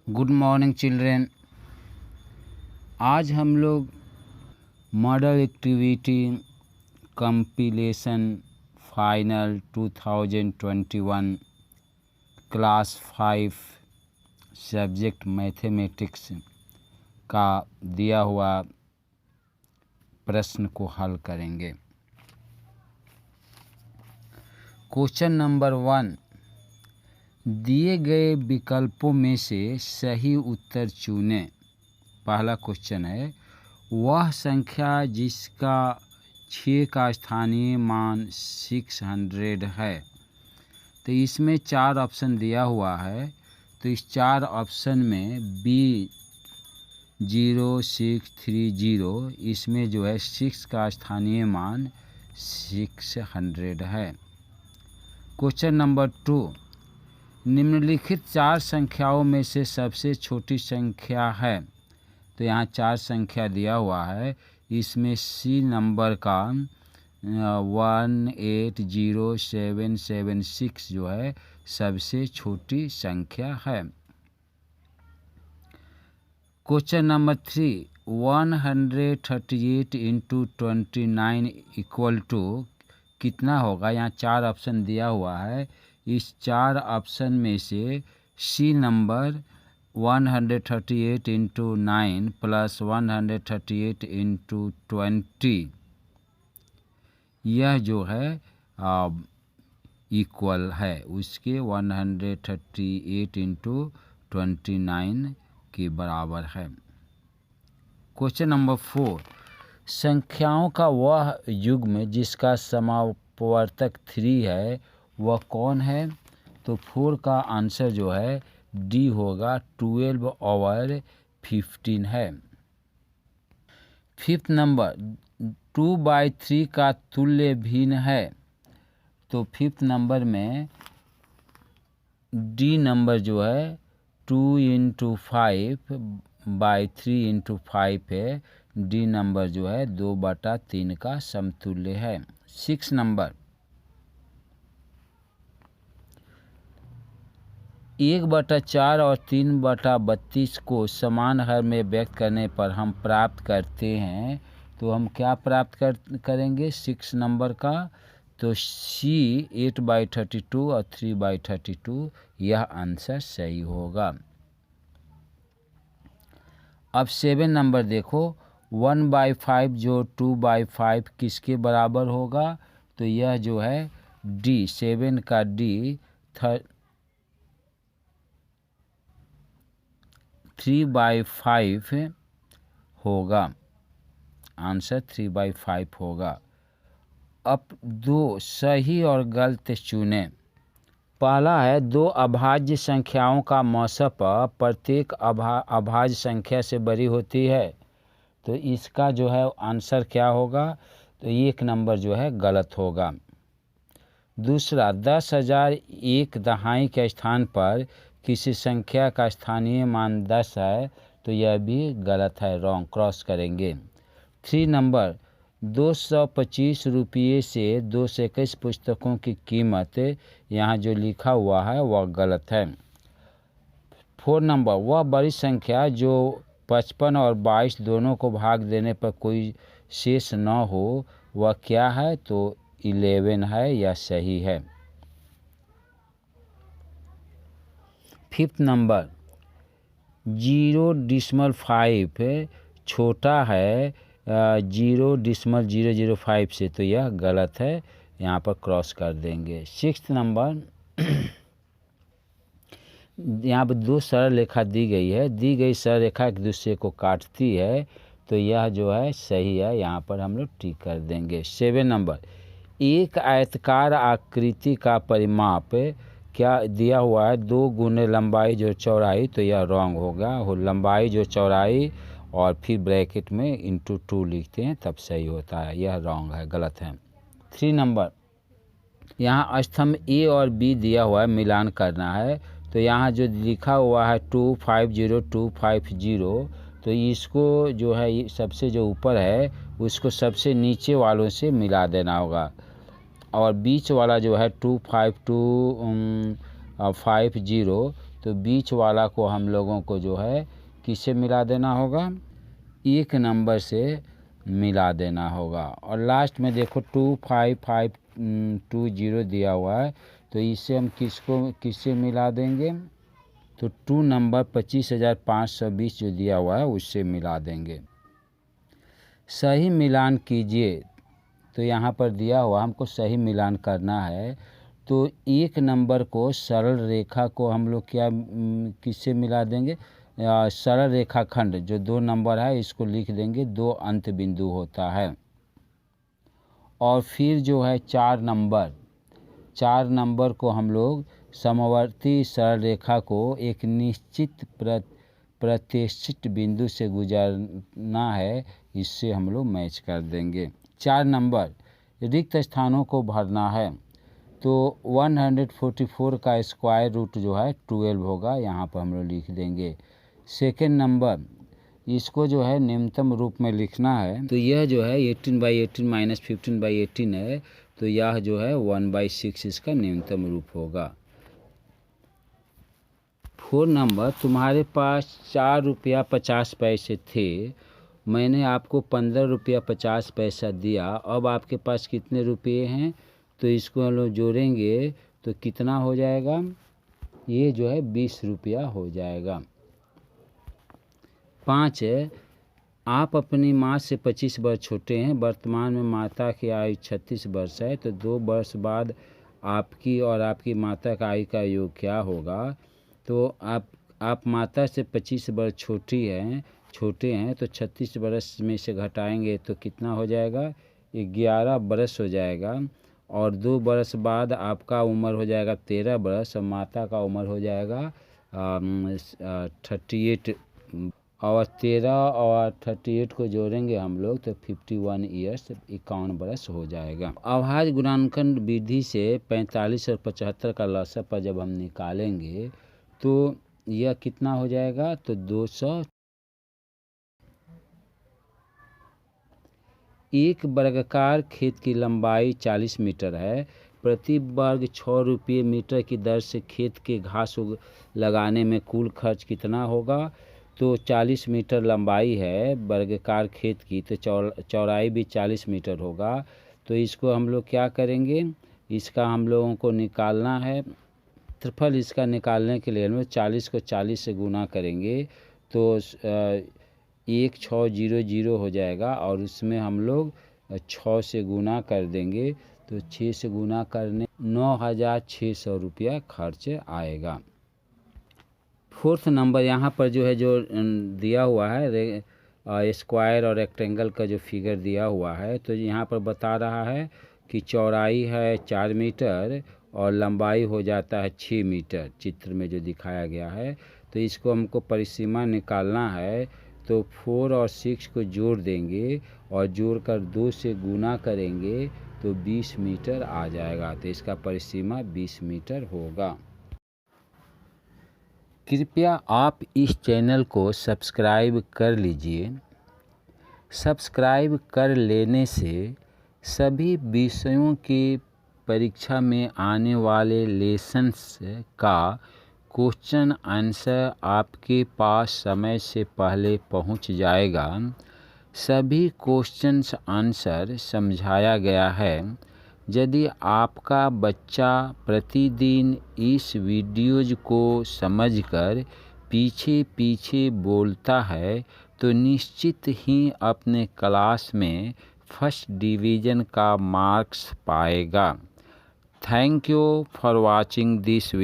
Good morning children. आज हम लोग model activity compilation final 2021 class 5 subject mathematics का दिया हुआ प्रश्न को हल करेंगे। क्वेश्चन नंबर 1, दिए गए विकल्पों में से सही उत्तर चुनें। पहला क्वेश्चन है, वह संख्या जिसका 6 का स्थानीय मान 600 है। तो इसमें 4 ऑप्शन दिया हुआ है, तो इस 4 ऑप्शन में B0630 इसमें जो है 6 का स्थानीय मान 600 है। क्वेश्चन नंबर 2, निम्नलिखित 4 संख्याओं में से सबसे छोटी संख्या है। तो यहाँ 4 संख्या दिया हुआ है, इसमें सी नंबर का 18076 जो है सबसे छोटी संख्या है। क्वेश्चन नंबर 3, 138 × 29 इक्वल टू कितना होगा। यहाँ 4 ऑप्शन दिया हुआ है, इस 4 ऑप्शन में से सी नंबर 138 × 9 प्लस 138 × 20 यह जो है इक्वल है उसके 138 × 29 के बराबर है। क्वेश्चन नंबर 4, संख्याओं का वह युग्म जिसका समापवर्तक 3 है वह कौन है। तो 4 का आंसर जो है डी होगा, 12/15 है। 5th नंबर, 2/3 का तुल्य भिन्न है। तो 5th नंबर में डी नंबर जो है 2 × 5/3 × 5 है। डी नंबर जो है 2/3 का समतुल्य है। 6 नंबर, 1/4 और 3/32 को समान हर में व्यक्त करने पर हम प्राप्त करते हैं। तो हम क्या प्राप्त करेंगे 6 नंबर का। तो सी 8/32 और 3/32 यह आंसर सही होगा। अब 7 नंबर देखो, 1/5 जो 2/5 किसके बराबर होगा। तो यह जो है डी 7 का डी 3/5 होगा। आंसर 3/5 होगा। अब 2 सही और गलत चुनें। पहला है, 2 अभाज्य संख्याओं का मौसप प्रत्येक अभाज्य संख्या से बड़ी होती है। तो इसका जो है आंसर क्या होगा। तो 1 नंबर जो है गलत होगा। दूसरा, 10,000 एक दहाई के स्थान पर किसी संख्या का स्थानीय मान 10 है। तो यह भी गलत है, रॉन्ग, क्रॉस करेंगे। 3 नंबर, 225 रुपये से 221 पुस्तकों की कीमत यहाँ जो लिखा हुआ है वह गलत है। 4 नंबर, वह बड़ी संख्या जो 55 और 22 दोनों को भाग देने पर कोई शेष न हो वह क्या है। तो 11 है, यह सही है। 5th नंबर, 0.5 छोटा है 0.005 से। तो यह गलत है, यहाँ पर क्रॉस कर देंगे। 6th नंबर, यहाँ पर 2 सरल रेखा दी गई है, दी गई सरल रेखा एक दूसरे को काटती है। तो यह जो है सही है, यहाँ पर हम लोग टिक कर देंगे। 7 नंबर, एक आयताकार आकृति का परिमाप क्या दिया हुआ है, 2 गुने लंबाई जो चौड़ाई। तो यह रॉन्ग होगा, लंबाई जो चौड़ाई और फिर ब्रैकेट में × 2 लिखते हैं तब सही होता है, यह रॉन्ग है, गलत है। 3 नंबर, यहाँ स्तंभ ए और बी दिया हुआ है, मिलान करना है। तो यहाँ जो लिखा हुआ है 250 तो इसको जो है सबसे जो ऊपर है उसको सबसे नीचे वालों से मिला देना होगा। और बीच वाला जो है 25250 तो बीच वाला को हम लोगों को जो है किससे मिला देना होगा, 1 नंबर से मिला देना होगा। और लास्ट में देखो 25520 दिया हुआ है, तो इससे हम किससे मिला देंगे, तो 2 नंबर 25,520 जो दिया हुआ है उससे मिला देंगे। सही मिलान कीजिए, तो यहाँ पर दिया हुआ हमको सही मिलान करना है, तो 1 नंबर को सरल रेखा को हम लोग किससे मिला देंगे, सरल रेखाखंड जो 2 नंबर है इसको लिख देंगे, 2 अंत बिंदु होता है। और फिर जो है 4 नंबर को हम लोग समवर्ती सरल रेखा को एक निश्चित प्रतिष्ठित बिंदु से गुजरना है, इससे हम लोग मैच कर देंगे। 4 नंबर रिक्त स्थानों को भरना है, तो 144 का स्क्वायर रूट जो है 12 होगा, यहाँ पर हम लोग लिख देंगे। सेकेंड नंबर इसको जो है निम्नतम रूप में लिखना है, तो यह जो है 18/18 माइनस 15/18 है, तो यह जो है 1/6 इसका न्यूनतम रूप होगा। 4 नंबर तुम्हारे पास 4 रुपया 50 पैसे थे, मैंने आपको 15 रुपया 50 पैसा दिया, अब आपके पास कितने रुपये हैं, तो इसको हम लोग जोड़ेंगे तो कितना हो जाएगा, ये जो है 20 रुपया हो जाएगा। 5 है, आप अपनी माँ से 25 वर्ष छोटे हैं, वर्तमान में माता की आयु 36 वर्ष है, तो 2 वर्ष बाद आपकी और आपकी माता का आयु का योग क्या होगा, तो आप माता से 25 वर्ष छोटे हैं, तो 36 वर्ष में से घटाएंगे तो कितना हो जाएगा, 11 वर्ष हो जाएगा। और 2 वर्ष बाद आपका उम्र हो जाएगा 13 वर्ष और माता का उम्र हो जाएगा 38, और 13 और 38 को जोड़ेंगे हम लोग तो 51 ईयर्स 51 वर्ष हो जाएगा। अभाज्य गुणांकन विधि से 45 और 75 का लसा पर जब हम निकालेंगे तो यह कितना हो जाएगा, तो 200। एक वर्गाकार खेत की लंबाई 40 मीटर है, प्रति वर्ग 6 रुपये मीटर की दर से खेत के घास लगाने में कुल खर्च कितना होगा, तो 40 मीटर लंबाई है वर्गाकार खेत की, तो चौड़ाई भी 40 मीटर होगा, तो इसको हम लोग क्या करेंगे, इसका हम लोगों को निकालना है क्षेत्रफल। इसका निकालने के लिए हम लोग 40 को 40 से गुना करेंगे तो 1600 हो जाएगा, और उसमें हम लोग 6 से गुना कर देंगे तो 6 से गुना करने 9,600 रुपया खर्च आएगा। 4th नंबर यहाँ पर जो है जो दिया हुआ है स्क्वायर और रेक्टेंगल का जो फिगर दिया हुआ है, तो यहाँ पर बता रहा है कि चौड़ाई है 4 मीटर और लंबाई हो जाता है 6 मीटर, चित्र में जो दिखाया गया है। तो इसको हमको परिसीमा निकालना है, तो 4 और 6 को जोड़ देंगे और जोड़कर 2 से गुना करेंगे तो 20 मीटर आ जाएगा, तो इसका परिसीमा 20 मीटर होगा। कृपया आप इस चैनल को सब्सक्राइब कर लीजिए। सब्सक्राइब कर लेने से सभी विषयों के परीक्षा में आने वाले लेसन्स का क्वेश्चन आंसर आपके पास समय से पहले पहुंच जाएगा। सभी क्वेश्चंस आंसर समझाया गया है। यदि आपका बच्चा प्रतिदिन इस वीडियोज़ को समझकर पीछे पीछे बोलता है तो निश्चित ही अपने क्लास में फर्स्ट डिवीज़न का मार्क्स पाएगा। Thank you for watching this video.